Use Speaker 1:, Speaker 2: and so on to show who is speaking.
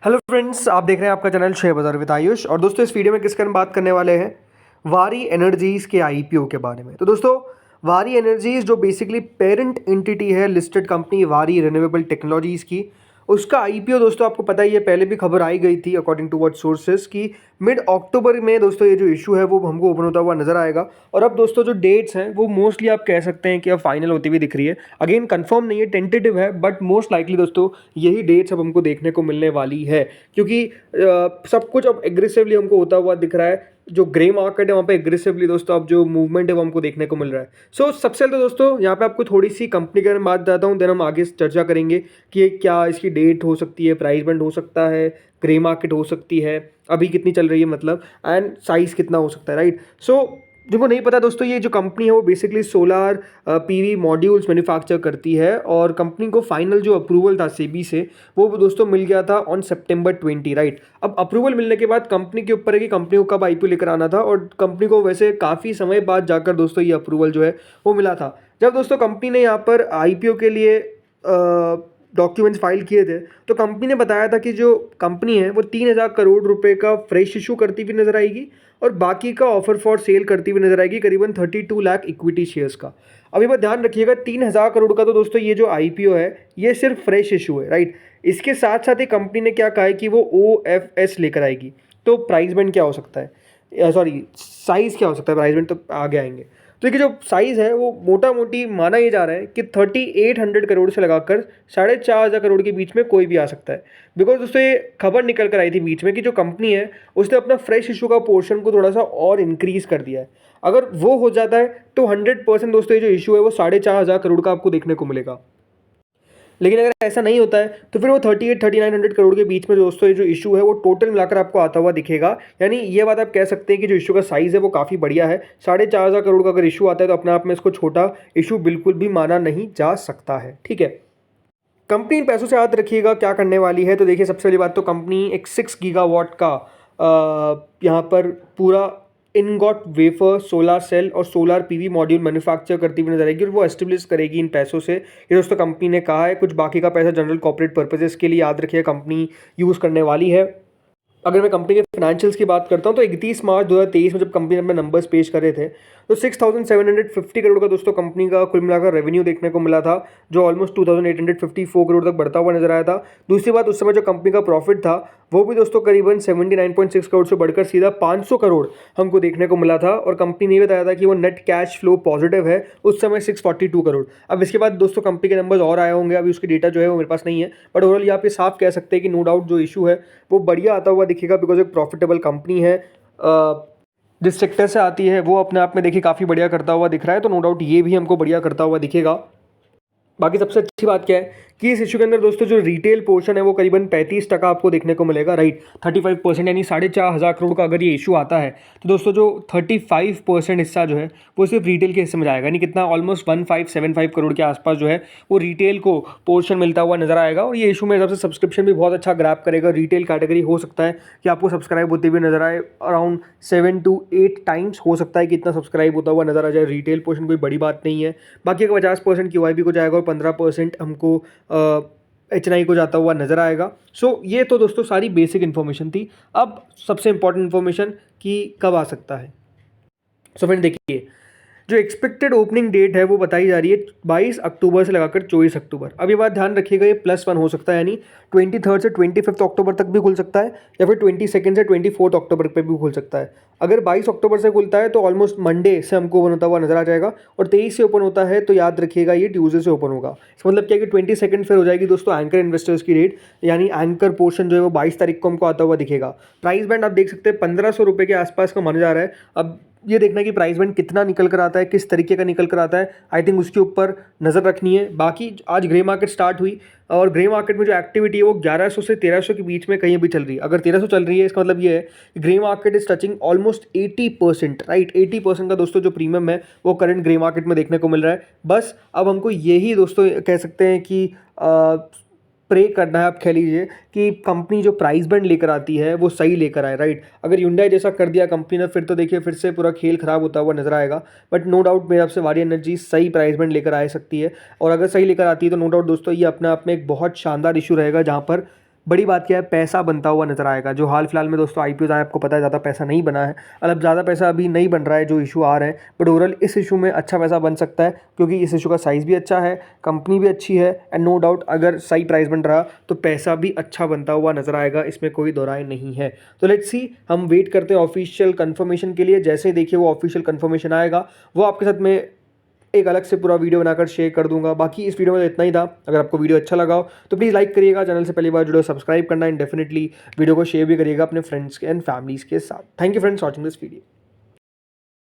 Speaker 1: Hello friends, आप देख रहे हैं आपका चैनल शेयर बाजार विद आयुष। और दोस्तों, इस वीडियो में किसके बारे में बात करने वाले हैं? वारी एनर्जीज़ के आईपीओ के बारे में। तो दोस्तों, वारी एनर्जीज़ जो बेसिकली पेरेंट एंटिटी है लिस्टेड कंपनी वारी रिन्यूएबल टेक्नोलॉजीज़ की, उसका आईपीओ दोस्तों आपको पता ही है, पहले भी खबर आई गई थी अकॉर्डिंग टू व्हाट सोर्सेज की मिड अक्टूबर में दोस्तों ये जो इशू है वो हमको ओपन होता हुआ नजर आएगा। और अब दोस्तों जो डेट्स हैं वो मोस्टली आप कह सकते हैं कि अब फाइनल होती हुई दिख रही है। अगेन कंफर्म नहीं है, टेंटेटिव है, बट मोस्ट लाइकली दोस्तों यही डेट्स अब हमको देखने को मिलने वाली है, क्योंकि सब कुछ अब एग्रेसिवली हमको होता हुआ दिख रहा है। जो ग्रे मार्केट है वहाँ पे एग्रेसिवली दोस्तों अब जो मूवमेंट है वो हमको देखने को मिल रहा है। सो सबसे पहले तो दोस्तों यहाँ पे आपको थोड़ी सी कंपनी के बारे में बात बताता हूँ, देन हम आगे चर्चा करेंगे कि ये क्या इसकी डेट हो सकती है, प्राइस बैंड हो सकता है, ग्रे मार्केट हो सकती है, अभी कितनी चल रही है मतलब, एंड साइज़ कितना हो सकता है, राइट। सो जिनको नहीं पता दोस्तों, ये जो कंपनी है वो basically solar PV modules manufacture करती है। और कंपनी को फाइनल जो अप्रूवल था सेबी से वो दोस्तों मिल गया था ऑन सितंबर 20, राइट। अब अप्रूवल मिलने के बाद कंपनी के ऊपर है कि कंपनी को कब आईपीओ लेकर आना था, और कंपनी को वैसे काफ़ी समय बाद जाकर दोस्तों ये अप्रूवल जो है वो मिला था। जब दोस्तों कंपनी ने यहाँ पर आईपीओ के लिए डॉक्यूमेंट्स फाइल किए थे, तो कंपनी ने बताया था कि जो कंपनी है वो 3,000 करोड़ रुपए का फ्रेश इशू करती हुई नजर आएगी, और बाकी का ऑफर फॉर सेल करती हुई नजर आएगी करीबन 32 लाख इक्विटी शेयर्स का। अभी बात ध्यान रखिएगा, 3,000 करोड़ का तो दोस्तों ये जो आईपीओ है ये सिर्फ फ्रेश इशू है, राइट। इसके साथ साथ ही कंपनी ने क्या कहा है कि वो ओएफएस लेकर आएगी। तो प्राइस बैंड क्या हो सकता है, सॉरी साइज क्या हो सकता है, प्राइस बैंड तो आगे आएंगे। तो ये जो साइज़ है वो मोटा मोटी माना ये जा रहा है कि 3800 करोड़ से लगाकर 4,500 करोड़ के बीच में कोई भी आ सकता है। बिकॉज दोस्तों ये खबर निकल कर आई थी बीच में कि जो कंपनी है उसने अपना फ्रेश इशू का पोर्शन को थोड़ा सा और इंक्रीज़ कर दिया है। अगर वो हो जाता है तो 100% दोस्तों ये जो इशू है वो 4,500 करोड़ का आपको देखने को मिलेगा। लेकिन अगर ऐसा नहीं होता है तो फिर वो 38-3900 करोड़ के बीच में दोस्तों ये जो इशू है वो टोटल मिलाकर आपको आता हुआ दिखेगा। यानी ये बात आप कह सकते हैं कि जो इशू का साइज़ है वो काफ़ी बढ़िया है। 4,500 करोड़ का अगर इशू आता है तो अपने आप में इसको छोटा इशू बिल्कुल भी माना नहीं जा सकता है, ठीक है। कंपनी इन पैसों से याद रखिएगा क्या करने वाली है। तो देखिए, सबसे पहली बात तो कंपनी एक 6 गीगावाट का यहाँ पर पूरा इनगॉट वेफर सोलर सेल और सोलर पीवी मॉड्यूल मैन्युफैक्चर करती हुई नजर आएगी, और वो एस्टेब्लिश करेगी इन पैसों से। ये दोस्तों कंपनी ने कहा है। कुछ बाकी का पैसा जनरल कॉर्पोरेट पर्पजेस के लिए याद रखिए कंपनी यूज़ करने वाली है। अगर मैं कंपनी के फाइनेंशियल्स की बात करता हूँ तो 31 मार्च 2023 में जब कंपनी ने अपने नंबर्स पेश करे थे तो 6,750 करोड़ का दोस्तों कंपनी का कुल मिलाकर रेवेन्यू देखने को मिला था, जो ऑलमोस्ट 2,854 करोड़ तक बढ़ता हुआ नजर आया था। दूसरी बात, उस समय जो कंपनी का प्रॉफिट था वो भी दोस्तों करीबन 79.6 करोड़ से बढ़कर सीधा 500 करोड़ हमको देखने को मिला था। और कंपनी ने बताया था कि वो नेट कैश फ्लो पॉजिटिव है उस समय 642 करोड़। अब इसके बाद दोस्तों कंपनी के नंबर्स और आए होंगे, अभी उसकी डेटा जो है वो मेरे पास नहीं है, बट ओवरऑल यहाँ पे साफ कह सकते हैं कि नो डाउट जो इशू है वो बढ़िया आता हुआ दिखेगा, बिकॉज एक प्रॉफिटेबल कंपनी है, जिस सेक्टर से आती है वो अपने आप में देखिए काफ़ी बढ़िया करता हुआ दिख रहा है। तो नो डाउट ये भी हमको बढ़िया करता हुआ दिखेगा। बाकी सबसे अच्छी बात क्या है कि इस इशू के अंदर दोस्तों जो रिटेल पोर्शन है वो करीबन 35% आपको देखने को मिलेगा, राइट। 35% यानी 4,500 करोड़ का अगर ये इशू आता है तो दोस्तों जो 35% हिस्सा जो है वो सिर्फ रिटेल के हिस्से में जाएगा। यानी कितना, ऑलमोस्ट 1575 करोड़ के आसपास जो है वो रिटेल को पोर्शन मिलता हुआ नजर आएगा। और ये इशू मेरे हिसाब से सब्सक्रिप्शन भी बहुत अच्छा ग्रैब करेगा। रिटेल कैटेगरी हो सकता है कि आपको सब्सक्राइब होते हुए नजर आए, अराउंड 7 to 8 टाइम्स हो सकता है कि इतना सब्सक्राइब होता हुआ नजर आ जाए। रिटेल पोर्शन कोई बड़ी बात नहीं है। बाकी अगर 50% QIB को जाएगा और 15% हमको HNI को जाता हुआ नजर आएगा। सो ये तो दोस्तों सारी बेसिक इन्फॉर्मेशन थी। अब सबसे इंपॉर्टेंट इन्फॉर्मेशन कि कब आ सकता है। सो फ्रेंड देखिए, जो एक्सपेक्टेड ओपनिंग डेट है वो बताई जा रही है 22 अक्टूबर से लगाकर 24 अक्टूबर। अब ये बात ध्यान रखिएगा, ये +1 हो सकता है, यानी 23 से 25 अक्टूबर तक भी खुल सकता है, या फिर 22 से 24 अक्टूबर पे भी खुल सकता है। अगर 22 अक्टूबर से खुलता है तो ऑलमोस्ट मंडे से हमको ओपन होता हुआ नजर आ जाएगा, और 23 से ओपन होता है तो याद रखिएगा ये ट्यूजडे से ओपन होगा। इसका मतलब क्या है कि 22 फिर हो जाएगी दोस्तों एंकर इन्वेस्टर्स की डेट, यानी एंकर पोर्शन जो है वो 22 तारीख को हमको आता हुआ दिखेगा। प्राइस बैंड आप देख सकते हैं 1,500 रुपये के आसपास का माना जा रहा है। अब ये देखना है कि प्राइस बैंड कितना निकल कर आता है, किस तरीके का निकल कर आता है, आई थिंक उसके ऊपर नज़र रखनी है। बाकी आज ग्रे मार्केट स्टार्ट हुई, और ग्रे मार्केट में जो एक्टिविटी है वो 1100 से 1300 के बीच में कहीं भी चल रही है। अगर 1300 चल रही है इसका मतलब ये है कि grey market is touching almost 80%, right. 80% का दोस्तों जो प्रीमियम है वो करंट ग्रे मार्केट में देखने को मिल रहा है। बस अब हमको यही दोस्तों कह सकते हैं कि प्रे करना है, आप कह लीजिए कि कंपनी जो प्राइस बैंड लेकर आती है वो सही लेकर आए, राइट। अगर Hyundai जैसा कर दिया कंपनी ने फिर तो देखिए फिर से पूरा खेल खराब होता हुआ नजर आएगा। बट नो डाउट मेरे आपसे वारी एनर्जी सही प्राइस बैंड लेकर आ सकती है, और अगर सही लेकर आती है तो नो डाउट दोस्तों ये अपने आप में एक बहुत शानदार इशू रहेगा, जहाँ पर बड़ी बात क्या है, पैसा बनता हुआ नजर आएगा। जो हाल फिलहाल में दोस्तों आईपीओ आए, आपको पता है ज़्यादा पैसा नहीं बना है, मतलब ज़्यादा पैसा अभी नहीं बन रहा है जो इशू आ रहे हैं, बट ओवरऑल इस इशू में अच्छा पैसा बन सकता है क्योंकि इस इशू का साइज़ भी अच्छा है, कंपनी भी अच्छी है, एंड नो डाउट अगर सही प्राइस बन रहा तो पैसा भी अच्छा बनता हुआ नजर आएगा, इसमें कोई दो राय नहीं है। तो लेट्स सी, हम वेट करते हैं ऑफिशियल कन्फर्मेशन के लिए। जैसे देखिए वो ऑफिशियल कन्फर्मेशन आएगा वो आपके साथ में एक अलग से पूरा वीडियो बनाकर शेयर कर दूंगा। बाकी इस वीडियो में इतना ही था। अगर आपको वीडियो अच्छा लगा हो तो प्लीज़ लाइक करिएगा, चैनल से पहली बार जुड़े हो सब्सक्राइब करना, एंड डेफिनेटली वीडियो को शेयर भी करिएगा अपने फ्रेंड्स एंड फैमिलीज़ के साथ। Thank you friends watching this video.